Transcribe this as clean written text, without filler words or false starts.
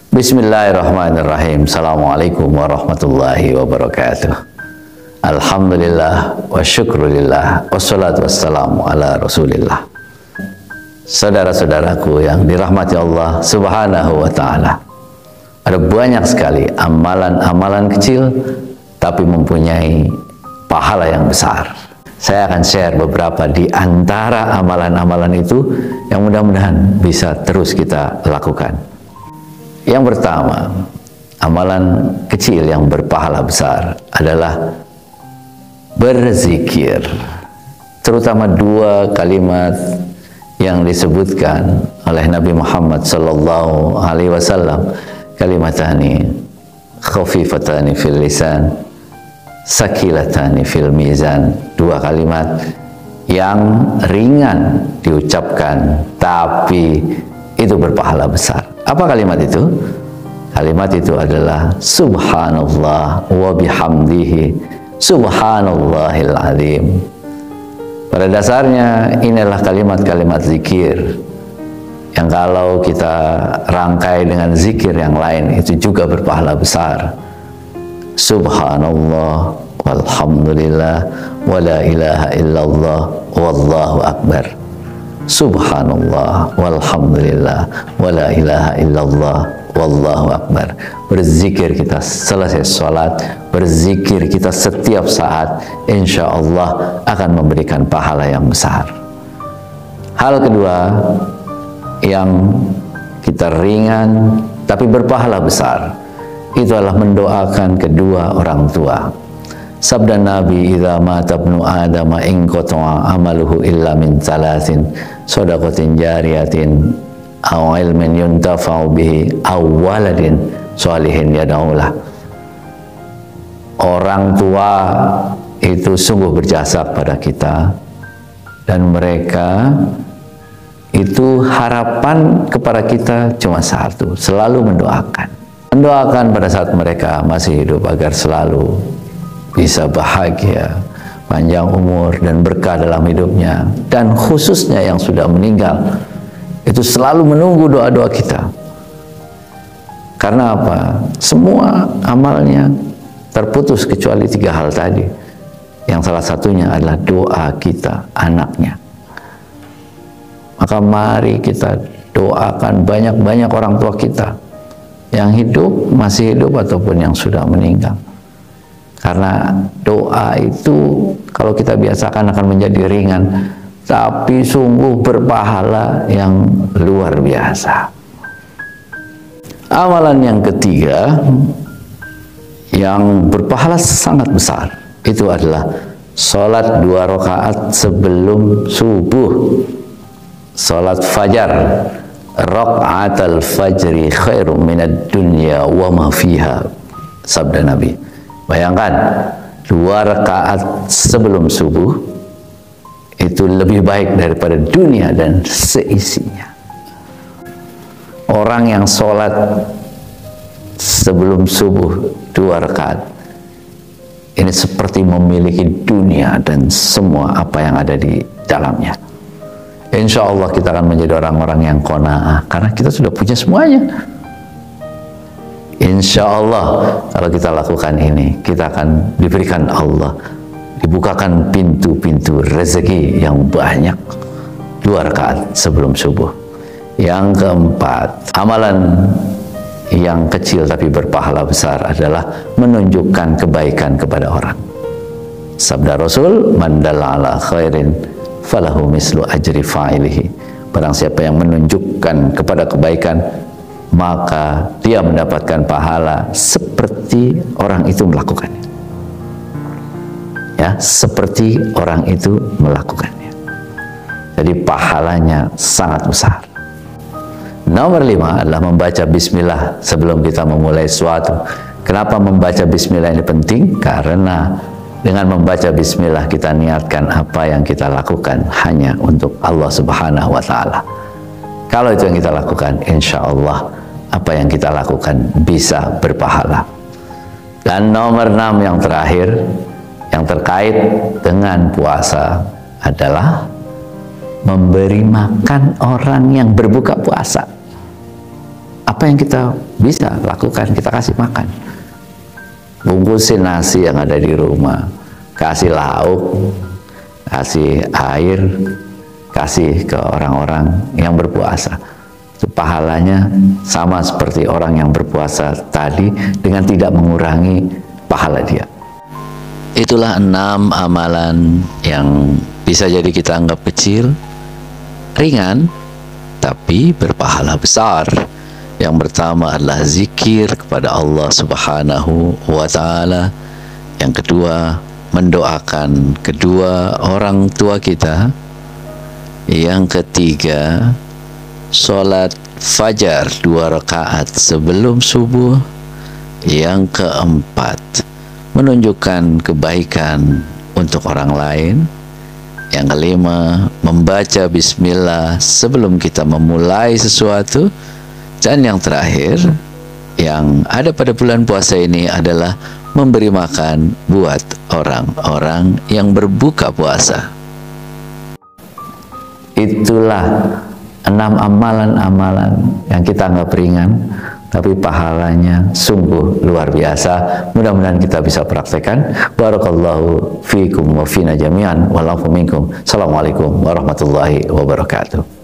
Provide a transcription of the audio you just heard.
Bismillahirrahmanirrahim. Assalamualaikum warahmatullahi wabarakatuh. Alhamdulillah wa syukrulillah wassalatu wassalamu ala rasulillah. Saudara-saudaraku yang dirahmati Allah subhanahu wa ta'ala, ada banyak sekali amalan-amalan kecil tapi mempunyai pahala yang besar. Saya akan share beberapa di antara amalan-amalan itu yang mudah-mudahan bisa terus kita lakukan. Yang pertama, amalan kecil yang berpahala besar adalah berzikir. Terutama dua kalimat yang disebutkan oleh Nabi Muhammad sallallahu alaihi wasallam, kalimatani khafifatani fil lisan sakilatani fil mizan. Dua kalimat yang ringan diucapkan tapi itu berpahala besar. Apa kalimat itu? Kalimat itu adalah subhanallah wa bihamdihi subhanallahil azim. Pada dasarnya inilah kalimat-kalimat zikir yang kalau kita rangkai dengan zikir yang lain itu juga berpahala besar. Subhanallah walhamdulillah wa la ilaha illallah wallahu akbar. Subhanallah walhamdulillah wa la ilaha illallah wallahu akbar. Berzikir kita selesai sholat, berzikir kita setiap saat, insya Allah akan memberikan pahala yang besar. Hal kedua yang kita ringan tapi berpahala besar, itu adalah mendoakan kedua orang tua. Sabda Nabi, idza mata ibnu adama in qata'a amaluhu illa min thalathin, shadaqatin jariyatin aw ilmin yuntafa'u bihi aw waladin shalihin yad'ulah. Orang tua itu sungguh berjasa pada kita dan mereka itu harapan kepada kita cuma satu, selalu mendoakan pada saat mereka masih hidup agar selalu bisa bahagia, panjang umur dan berkah dalam hidupnya, dan khususnya yang sudah meninggal itu selalu menunggu doa-doa kita. Karena apa? Semua amalnya terputus kecuali tiga hal tadi, yang salah satunya adalah doa kita, anaknya. Maka mari kita doakan banyak-banyak orang tua kita yang hidup, masih hidup ataupun yang sudah meninggal. Karena doa itu kalau kita biasakan akan menjadi ringan, tapi sungguh berpahala yang luar biasa. Amalan yang ketiga yang berpahala sangat besar itu adalah sholat 2 rakaat sebelum subuh. Sholat fajar, rakaatul fajri khairum minad dunya wa ma fiha, sabda Nabi. Bayangkan 2 rakaat sebelum subuh itu lebih baik daripada dunia dan seisinya. Orang yang sholat sebelum subuh 2 rakaat ini seperti memiliki dunia dan semua apa yang ada di dalamnya. Insya Allah kita akan menjadi orang-orang yang qanaah karena kita sudah punya semuanya. Insya Allah kalau kita lakukan ini, kita akan diberikan Allah, dibukakan pintu-pintu rezeki yang banyak. 2 rakaat sebelum subuh. Yang keempat, amalan yang kecil tapi berpahala besar adalah menunjukkan kebaikan kepada orang. Sabda Rasul, man dalla ala khairin falahu mislu ajri fa'ilihi. Barang siapa yang menunjukkan kepada kebaikan, maka dia mendapatkan pahala seperti orang itu melakukannya. Ya, seperti orang itu melakukannya. Jadi pahalanya sangat besar. Nomor 5 adalah membaca bismillah sebelum kita memulai sesuatu. Kenapa membaca bismillah ini penting? Karena dengan membaca bismillah kita niatkan apa yang kita lakukan hanya untuk Allah Subhanahu wa ta'ala. Kalau itu yang kita lakukan, insya Allah apa yang kita lakukan bisa berpahala. Dan nomor 6 yang terakhir, yang terkait dengan puasa adalah memberi makan orang yang berbuka puasa. Apa yang kita bisa lakukan, kita kasih makan. Bungkusin nasi yang ada di rumah, kasih lauk, kasih air, kasih ke orang-orang yang berpuasa. Itu pahalanya sama seperti orang yang berpuasa tadi, dengan tidak mengurangi pahala dia. Itulah 6 amalan yang bisa jadi kita anggap kecil, ringan, tapi berpahala besar. Yang pertama adalah zikir kepada Allah Subhanahu wa Ta'ala. Yang kedua, mendoakan kedua orang tua kita. Yang ketiga, sholat fajar 2 rakaat sebelum subuh. Yang keempat, menunjukkan kebaikan untuk orang lain. Yang kelima, membaca bismillah sebelum kita memulai sesuatu. Dan yang terakhir, yang ada pada bulan puasa ini adalah memberi makan buat orang-orang yang berbuka puasa. Itulah 6 amalan-amalan yang kita anggap ringan, tapi pahalanya sungguh luar biasa. Mudah-mudahan kita bisa praktekkan. Barakallahu fiikum wa fina jami'an. Walafu minkum. Assalamualaikum warahmatullahi wabarakatuh.